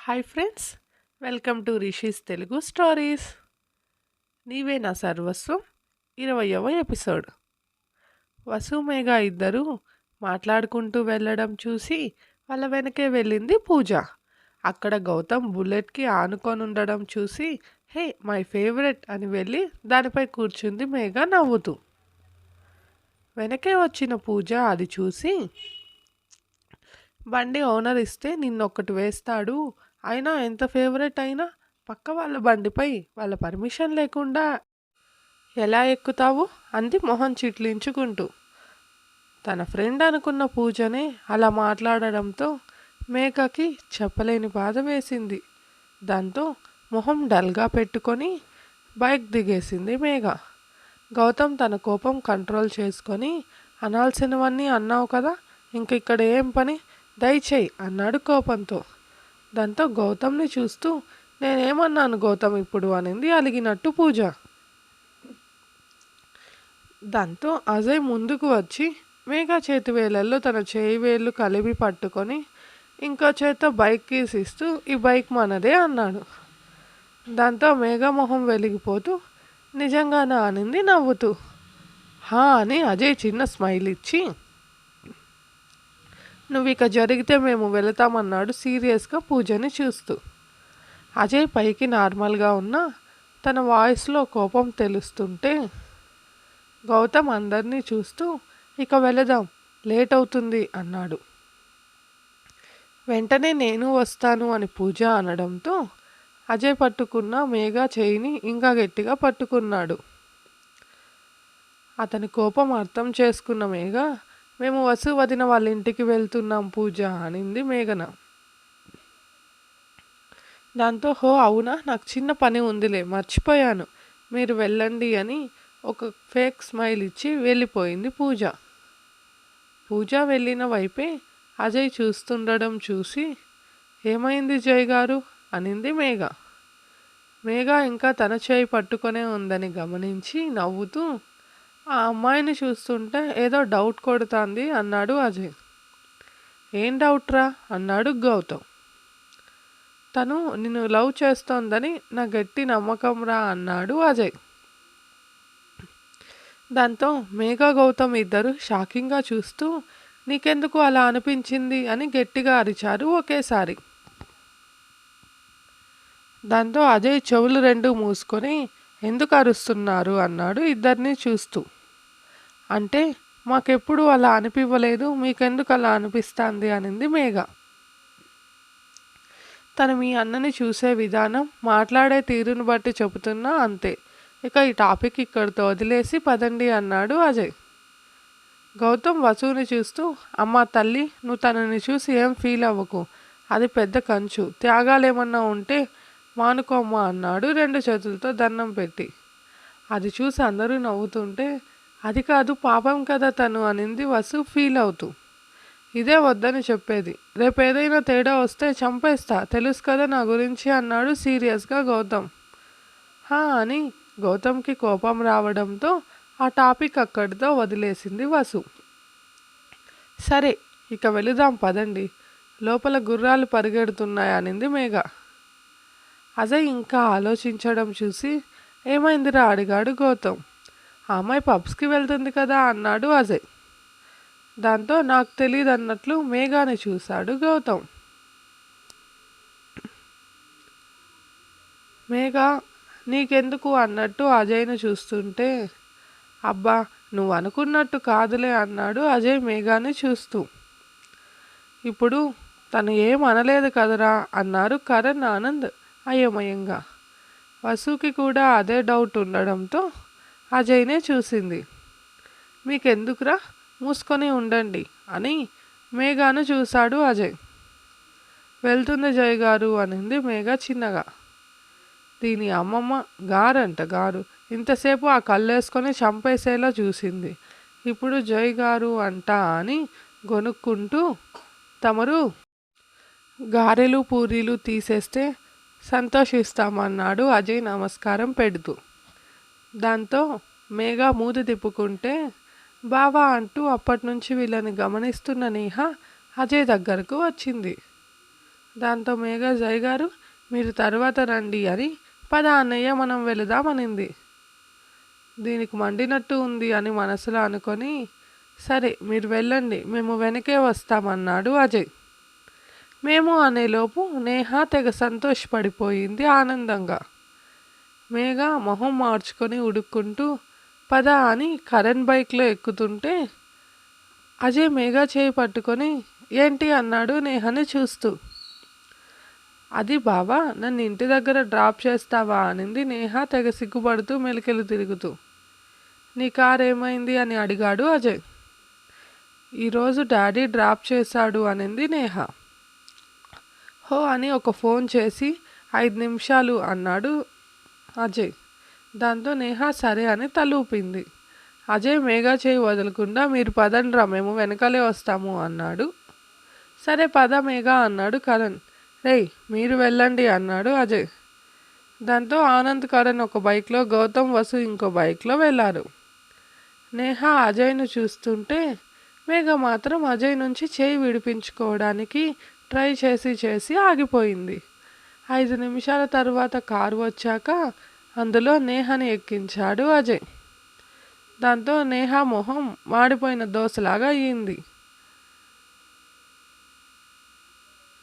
Hi friends, welcome to rishis Telugu stories. నీవే నా సర్వస్వం 20వ ఎపిసోడ్. వసు మేఘ ఇద్దరు మాట్లాడుకుంటూ వెళ్ళడం చూసి వాళ్ళ వెనకే వెళ్ళింది పూజ. అక్కడ గౌతమ్ బుల్లెట్కి ఆనుకొని ఉండడం చూసి హే మై ఫేవరెట్ అని వెళ్ళి దానిపై కూర్చుంది మేఘ నవ్వుతూ. వెనకే వచ్చిన పూజ అది చూసి బండి ఓనర్ ఇస్తే నిన్నొక్కటి వేస్తాడు, అయినా ఎంత ఫేవరెట్ అయినా పక్క వాళ్ళ బండిపై వాళ్ళ పర్మిషన్ లేకుండా ఎలా ఎక్కుతావు అంది మొహం చిట్లించుకుంటూ. తన ఫ్రెండ్ అనుకున్న పూజనే అలా మాట్లాడడంతో మేఘకి చెప్పలేని బాధ వేసింది. దాంతో మొహం డల్గా పెట్టుకొని బైక్ దిగేసింది మేఘ. గౌతమ్ తన కోపం కంట్రోల్ చేసుకొని అనాల్సినవన్నీ అన్నావు కదా, ఇంక ఇక్కడ ఏం పని, దయచేయి అన్నాడు కోపంతో. దాంతో గౌతమ్ని చూస్తూ నేనేమన్నాను గౌతమ్ ఇప్పుడు అనింది అలిగినట్టు పూజ. దాంతో అజయ్ ముందుకు వచ్చి మేఘ చేతి వేలల్లో తన చేయి వేళ్ళు కలిపి పట్టుకొని ఇంకో చేత్తో బైక్ కీస్ ఇస్తూ ఈ బైక్ మనదే అన్నాడు. దాంతో మేఘ మొహం వెలిగిపోతూ నిజంగానా అనింది నవ్వుతూ. హా అని అజయ్ చిన్న స్మైల్ ఇచ్చి నువ్వు ఇక జరిగితే మేము వెళతామన్నాడు సీరియస్గా పూజని చూస్తూ. అజయ్ పైకి నార్మల్గా ఉన్న తన వాయిస్లో కోపం తెలుస్తుంటే గౌతమ్ అందరినీ చూస్తూ ఇక వెళదాం, లేట్ అవుతుంది అన్నాడు. వెంటనే నేను వస్తాను అని పూజ అనడంతో అజయ్ పట్టుకున్న మేఘ చేయిని ఇంకా గట్టిగా పట్టుకున్నాడు. అతని కోపం అర్థం చేసుకున్న మేఘ మేము వసు వదిన వాళ్ళ ఇంటికి వెళ్తున్నాం పూజ అనింది మేఘన. దాంతో హో అవునా, నాకు చిన్న పని ఉందిలే మర్చిపోయాను, మీరు వెళ్ళండి అని ఒక ఫేక్ స్మైల్ ఇచ్చి వెళ్ళిపోయింది పూజ. పూజ వెళ్ళిన వైపే అజయ్ చూస్తుండడం చూసి ఏమైంది జయ్ గారు అనింది మేఘ. మేఘ ఇంకా తన చేయి పట్టుకొనే ఉందని గమనించి నవ్వుతూ ఆ అమ్మాయిని చూస్తుంటే ఏదో డౌట్ కొడుతుంది అన్నాడు అజయ్. ఏం డౌట్ రా అన్నాడు గౌతమ్. తను నిన్ను లవ్ చేస్తోందని నా గట్టి నమ్మకం రా అన్నాడు అజయ్. దాంతో మేఘ గౌతమ్ ఇద్దరు షాకింగ్గా చూస్తూ నీకెందుకు అలా అనిపించింది అని గట్టిగా అరిచారు ఒకేసారి. దాంతో అజయ్ చెవులు రెండు మూసుకొని ఎందుకు అరుస్తున్నారు అన్నాడు ఇద్దరిని చూస్తూ. అంటే మాకెప్పుడు అలా అనిపివ్వలేదు, మీకెందుకు అలా అనిపిస్తుంది అనింది మేఘ. తను మీ అన్నని చూసే విధానం, మాట్లాడే తీరును బట్టి చెబుతున్నా అంతే, ఇక ఈ టాపిక్ ఇక్కడితో వదిలేసి పదండి అన్నాడు అజయ్. గౌతమ్ వసుని చూస్తూ అమ్మ తల్లి నువ్వు తనని చూసి ఏం ఫీల్ అవ్వకు, అది పెద్ద కంచు, త్యాగాలేమన్నా ఉంటే మానుకోమ్మ అన్నాడు 2 చేతులతో దండం పెట్టి. అది చూసి అందరూ నవ్వుతుంటే అది కాదు పాపం కదా తను అనింది వసు ఫీల్ అవుతూ. ఇదే వద్దని చెప్పేది, రేపేదైనా తేడా వస్తే చంపేస్తా తెలుసు కదా నా గురించి అన్నాడు సీరియస్గా గౌతమ్. హా అని గౌతమ్కి కోపం రావడంతో ఆ టాపిక్ అక్కడితో వదిలేసింది వసు. సరే ఇక వెళుదాం పదండి, లోపల గుర్రాలు పరిగెడుతున్నాయి అనింది మేఘ. అజయ్ ఇంకా ఆలోచించడం చూసి ఏమైందిరా అడిగాడు గౌతమ్. ఆ అమ్మాయి పబ్స్కి వెళ్తుంది కదా అన్నాడు అజయ్. దాంతో నాకు తెలియదు అన్నట్లు మేఘాని చూశాడు గౌతమ్. మేఘ నీకెందుకు అన్నట్టు అజయ్ను చూస్తుంటే అబ్బా నువ్వు అనుకున్నట్టు కాదులే అన్నాడు అజయ్ మేఘాని చూస్తూ. ఇప్పుడు తను ఏం అనలేదు కదరా అన్నారు కరణ్ ఆనంద్ అయోమయంగా. వసుకి కూడా అదే డౌట్ ఉండడంతో అజయ్నే చూసింది. మీకెందుకురా మూసుకొని ఉండండి అని మేఘాను చూశాడు అజయ్. వెళ్తుంది జయ్ గారు అనింది మేఘ చిన్నగా. దీని అమ్మమ్మ గారంట గారు, ఇంతసేపు ఆ కళ్ళేసుకొని చంపేసేలా చూసింది, ఇప్పుడు జయ్ గారు అంట అని గొనుక్కుంటూ తమరు గారెలు పూరీలు తీసేస్తే సంతోషిస్తామన్నాడు అజయ్ నమస్కారం పెడుతూ. దాంతో మేఘ మూతి తిప్పుకుంటే బావా అంటూ అప్పటినుంచి వీళ్ళని గమనిస్తున్న నేహ అజయ్ దగ్గరకు వచ్చింది. దాంతో మేఘ జై గారు మీరు తర్వాత రండి అని పద అన్నయ్య మనం వెళదామనింది. దీనికి మండినట్టు ఉంది అని మనసులో అనుకొని సరే మీరు వెళ్ళండి మేము వెనకే వస్తామన్నాడు అజయ్. మేము అనేలోపు నేహ తెగ సంతోషపడిపోయింది ఆనందంగా. మేఘ మొహం మార్చుకొని ఉడుక్కుంటూ పద అని కరణ్ బైక్లో ఎక్కుతుంటే అజయ్ మేఘ చేయి పట్టుకొని ఏంటి అన్నాడు నేహని చూస్తూ. అది బావా నన్ను ఇంటి దగ్గర డ్రాప్ చేస్తావా అనింది నేహ తెగ సిగ్గుపడుతూ మెలికెలు తిరుగుతూ. నీ కార్ ఏమైంది అని అడిగాడు అజయ్. ఈరోజు డాడీ డ్రాప్ చేశాడు అనింది నేహ. హో అని ఒక ఫోన్ చేసి 5 నిమిషాలు అన్నాడు అజయ్. దాంతో నేహ సరే అని తలూపింది. అజయ్ మేఘ చేయి వదలకుండా మీరు పదండ్రా మేము వెనకాలే వస్తాము అన్నాడు. సరే పద మేఘ అన్నాడు కరణ్. రేయ్ మీరు వెళ్ళండి అన్నాడు అజయ్. దాంతో ఆనంద్ కరణ్ ఒక బైక్లో గౌతమ్ వసు ఇంకో బైక్లో వెళ్ళారు. నేహ అజయ్ను చూస్తుంటే మేఘ మాత్రం అజయ్ నుంచి చేయి విడిపించుకోవడానికి ట్రై చేసి ఆగిపోయింది. 5 నిమిషాల తర్వాత కారు వచ్చాక అందులో నేహని ఎక్కించాడు అజయ్. దాంతో నేహ మొహం మాడిపోయిన దోశలాగా అయ్యింది.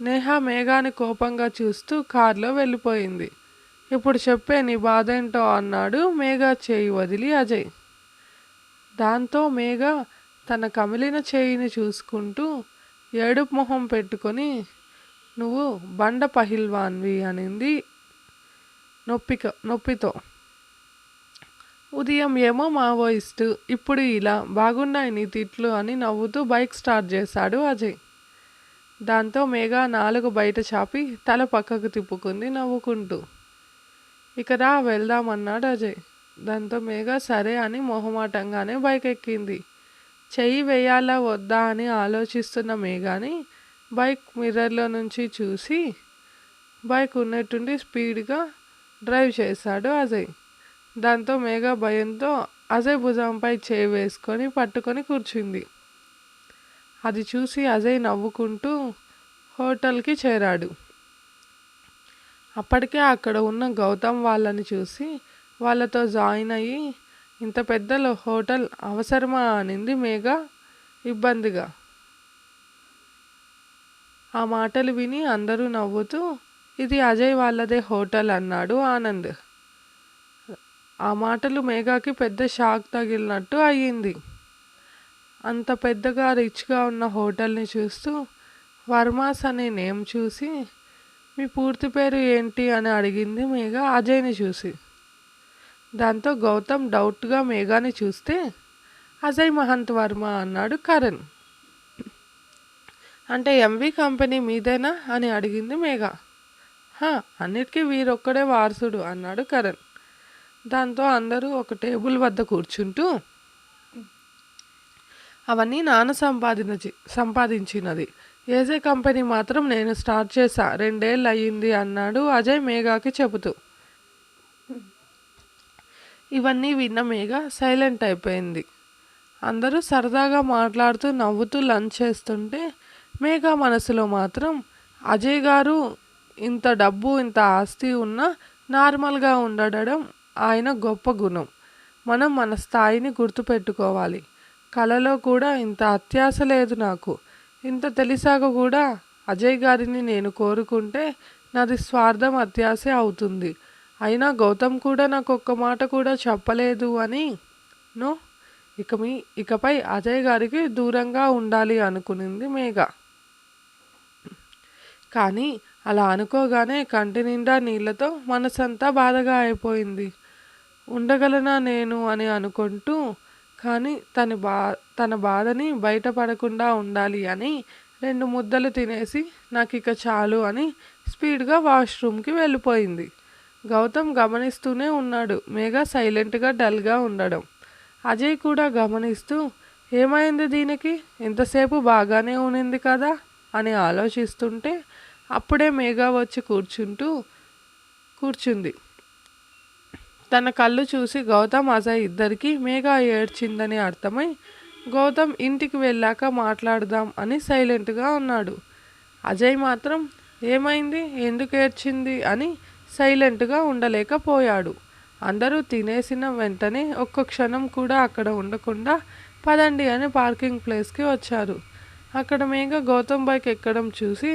నేహ మేఘాని కోపంగా చూస్తూ కారులో వెళ్ళిపోయింది. ఇప్పుడు చెప్పే నీ బాధేంటో అన్నాడు మేఘ చేయి వదిలి అజయ్. దాంతో మేఘ తన కమిలిన చేయిని చూసుకుంటూ ఏడుపు మొహం పెట్టుకొని నువ్వు బండ పహిల్వాన్వి అనింది నొప్పితో. ఉదయం ఏమో మావోయిస్టు ఇప్పుడు ఇలా బాగున్నాయి నీ తిట్లు అని నవ్వుతూ బైక్ స్టార్ట్ చేశాడు అజయ్. దాంతో మేఘ 4 బయట చాపి తల పక్కకు తిప్పుకుంది నవ్వుకుంటూ. ఇక రా వెళ్దామన్నాడు అజయ్. దాంతో మేఘ సరే అని మొహమాటంగానే బైక్ ఎక్కింది. చెయ్యి వేయాలా వద్దా అని ఆలోచిస్తున్న మేఘాని బైక్ మిర్రర్లో నుంచి చూసి బైక్ ఉన్నట్టుండి స్పీడ్గా డ్రైవ్ చేశాడు అజయ్. దాంతో మేఘ భయంతో అజయ్ భుజంపై చేయి వేసుకొని పట్టుకొని కూర్చుంది. అది చూసి అజయ్ నవ్వుకుంటూ హోటల్కి చేరాడు. అప్పటికే అక్కడ ఉన్న గౌతమ్ వాళ్ళని చూసి వాళ్ళతో జాయిన్ అయ్యి ఇంత పెద్ద హోటల్ అవసరమా అనింది మేఘ ఇబ్బందిగా. ఆ మాటలు విని అందరూ నవ్వుతూ ఇది అజయ్ వాళ్ళదే హోటల్ అన్నాడు ఆనంద్. ఆ మాటలు మేఘకి పెద్ద షాక్ తగిలినట్టు అయ్యింది. అంత పెద్దగా రిచ్గా ఉన్న హోటల్ని చూస్తూ వర్మాస్ అనే నేమ్ చూసి మీ పూర్తి పేరు ఏంటి అని అడిగింది మేఘ అజయ్ని చూసి. దాంతో గౌతమ్ డౌట్గా మేఘాని చూస్తే అజయ్ మహంత్ వర్మ అన్నాడు కరణ్. అంటే ఎంవి కంపెనీ మీదేనా అని అడిగింది మేఘ. అన్నిటికీ వీరొక్కడే వారసుడు అన్నాడు కరణ్. దాంతో అందరూ ఒక టేబుల్ వద్ద కూర్చుంటూ అవన్నీ నాన్న సంపాదించినది, ఏజే కంపెనీ మాత్రం నేను స్టార్ట్ చేశా 2 ఏళ్ళు అయ్యింది అన్నాడు అజయ్ మేఘాకి చెబుతూ. ఇవన్నీ విన్న మేఘ సైలెంట్ అయిపోయింది. అందరూ సరదాగా మాట్లాడుతూ నవ్వుతూ లంచ్ చేస్తుంటే మేఘ మనసులో మాత్రం అజయ్ గారు ఇంత డబ్బు ఇంత ఆస్తి ఉన్నా నార్మల్గా ఉండడం ఆయన గొప్ప గుణం. మనం మన స్థాయిని గుర్తుపెట్టుకోవాలి. కళలో కూడా ఇంత అత్యాశ లేదు నాకు. ఇంత తెలిసాక కూడా అజయ్ గారిని నేను కోరుకుంటే నాది స్వార్థం అత్యాశే అవుతుంది. అయినా గౌతమ్ కూడా నాకు ఒక్క మాట కూడా చెప్పలేదు అని నో ఇకపై అజయ్ గారికి దూరంగా ఉండాలి అనుకునింది మేఘ. కానీ అలా అనుకోగానే కంటి నిండా నీళ్లతో మనసంతా బాధగా అయిపోయింది. ఉండగలనా నేను అని అనుకుంటూ కానీ తన బాధని బయటపడకుండా ఉండాలి అని 2 ముద్దలు తినేసి నాకు ఇక చాలు అని స్పీడ్గా వాష్రూమ్కి వెళ్ళిపోయింది. గౌతమ్ గమనిస్తూనే ఉన్నాడు మేఘ సైలెంట్గా డల్గా ఉండడం. అజయ్ కూడా గమనిస్తూ ఏమైంది దీనికి, ఎంతసేపు బాగానే ఉనింది కదా అని ఆలోచిస్తుంటే అప్పుడే మేఘ వచ్చి కూర్చుంది. తన కళ్ళు చూసి గౌతమ్ అజయ్ ఇద్దరికి మేఘ ఏడ్చిందని అర్థమై గౌతమ్ ఇంటికి వెళ్ళాక మాట్లాడదాం అని సైలెంట్గా ఉన్నాడు. అజయ్ మాత్రం ఏమైంది, ఎందుకు ఏడ్చింది అని సైలెంట్గా ఉండలేకపోయాడు. అందరూ తినేసిన వెంటనే ఒక్క క్షణం కూడా అక్కడ ఉండకుండా పదండి అని పార్కింగ్ ప్లేస్కి వచ్చారు. అక్కడ మేఘ గౌతమ్ బైక్ ఎక్కడం చూసి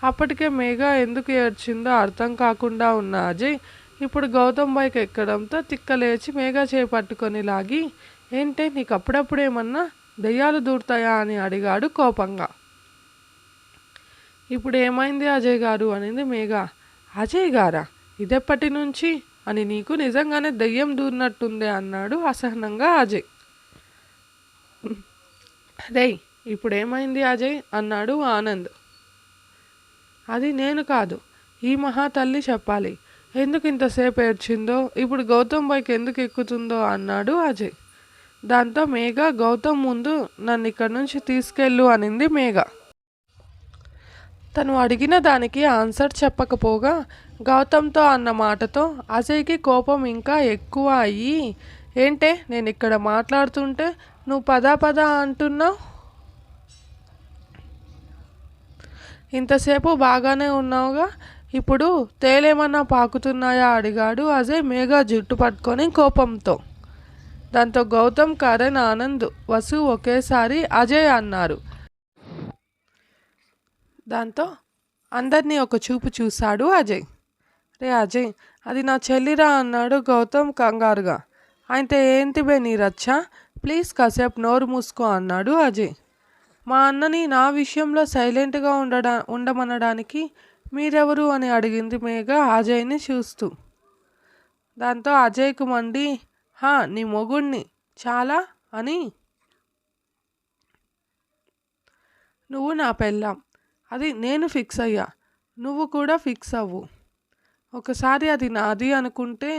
అప్పటికే మేఘ ఎందుకు ఏడ్చిందో అర్థం కాకుండా ఉన్న అజయ్ ఇప్పుడు గౌతమ్ బైక్ ఎక్కడంతో తిక్కలేచి మేఘ చేపట్టుకొని లాగి, ఏంటే నీకు అప్పుడప్పుడేమన్నా దెయ్యాలు దూరుతాయా అని అడిగాడు కోపంగా. ఇప్పుడు ఏమైంది అజయ్ గారు అనింది మేఘ. అజయ్ గారా, ఇదెప్పటి నుంచి అని, నీకు నిజంగానే దెయ్యం దూరినట్టుందే అన్నాడు అసహనంగా అజయ్. రేయ్, ఇప్పుడేమైంది అజయ్ అన్నాడు ఆనంద్. అది నేను కాదు, ఈ మహాతల్లి చెప్పాలి. ఎందుకు ఇంతసేపు ఏడ్చిందో, ఇప్పుడు గౌతమ్ బైక్ ఎందుకు ఎక్కుతుందో అన్నాడు అజయ్. దాంతో మేఘ, గౌతమ్ ముందు నన్ను ఇక్కడి నుంచి తీసుకెళ్ళు అనింది మేఘ. తను అడిగిన దానికి ఆన్సర్ చెప్పకపోగా గౌతమ్తో అన్న మాటతో అజయ్కి కోపం ఇంకా ఎక్కువ అయ్యి, ఏంటే నేను ఇక్కడ మాట్లాడుతుంటే నువ్వు పదా పదా అంటున్నావు, ఇంతసేపు బాగానే ఉన్నావుగా, ఇప్పుడు తేలేమన్నా పాకుతున్నాయా అడిగాడు అజయ్ మేఘ జుట్టు పట్టుకొని కోపంతో. దాంతో గౌతమ్, కరణ్, ఆనంద్, వసు ఒకేసారి అజయ్ అన్నారు. దాంతో అందరినీ ఒక చూపు చూశాడు అజయ్. రే అజయ్, అది నా చెల్లిరా అన్నాడు గౌతమ్ కంగారుగా. అయితే ఏంటి బే నీ రచ్చా, ప్లీజ్ కాసేపు నోరు మూసుకో అన్నాడు అజయ్. మా అన్నని నా విషయంలో సైలెంట్గా ఉండమనడానికి మీరెవరు అని అడిగింది మేఘ అజయ్ని చూస్తూ. దాంతో అజయ్కు మండి, నీ మొగుణ్ణి చాలా అని, నువ్వు నా పెళ్ళాం, అది నేను ఫిక్స్ అయ్యా, నువ్వు కూడా ఫిక్స్ అవ్వు. ఒకసారి అది నాది అనుకుంటే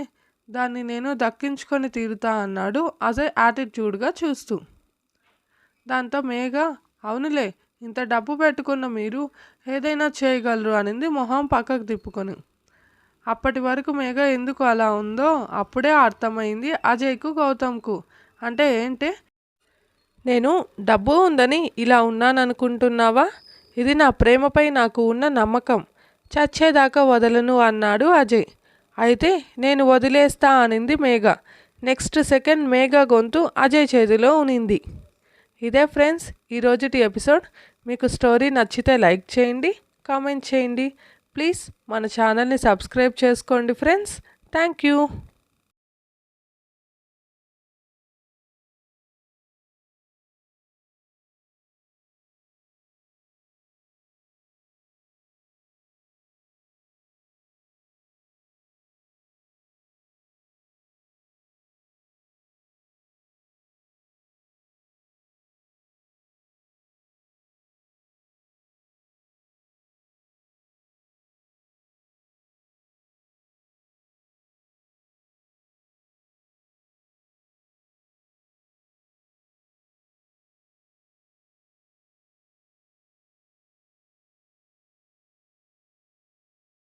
దాన్ని నేను దక్కించుకొని తీరుతా అన్నాడు అజయ్ యాటిట్యూడ్గా చూస్తూ. దాంతో మేఘ, అవునులే, ఇంత డబ్బు పెట్టుకున్న మీరు ఏదైనా చేయగలరు అనింది మొహం పక్కకు తిప్పుకొని. అప్పటి వరకు మేఘ ఎందుకు అలా ఉందో అప్పుడే అర్థమైంది అజయ్కు, గౌతమ్కు. అంటే ఏంటే, నేను డబ్బు ఉందని ఇలా ఉన్నాననుకుంటున్నావా, ఇది నా ప్రేమపై నాకు ఉన్న నమ్మకం, చచ్చేదాకా వదలను అన్నాడు అజయ్. అయితే నేను వదిలేస్తా అనింది మేఘ. నెక్స్ట్ సెకండ్ మేఘ గొంతు అజయ్ చేతిలో ఉనింది. ఇదే ఫ్రెండ్స్ ఈరోజుటి ఎపిసోడ్. మీకు స్టోరీ నచ్చితే లైక్ చేయండి, కామెంట్ చేయండి. ప్లీజ్ మన ఛానల్ని సబ్స్క్రైబ్ చేసుకోండి ఫ్రెండ్స్. Thank you.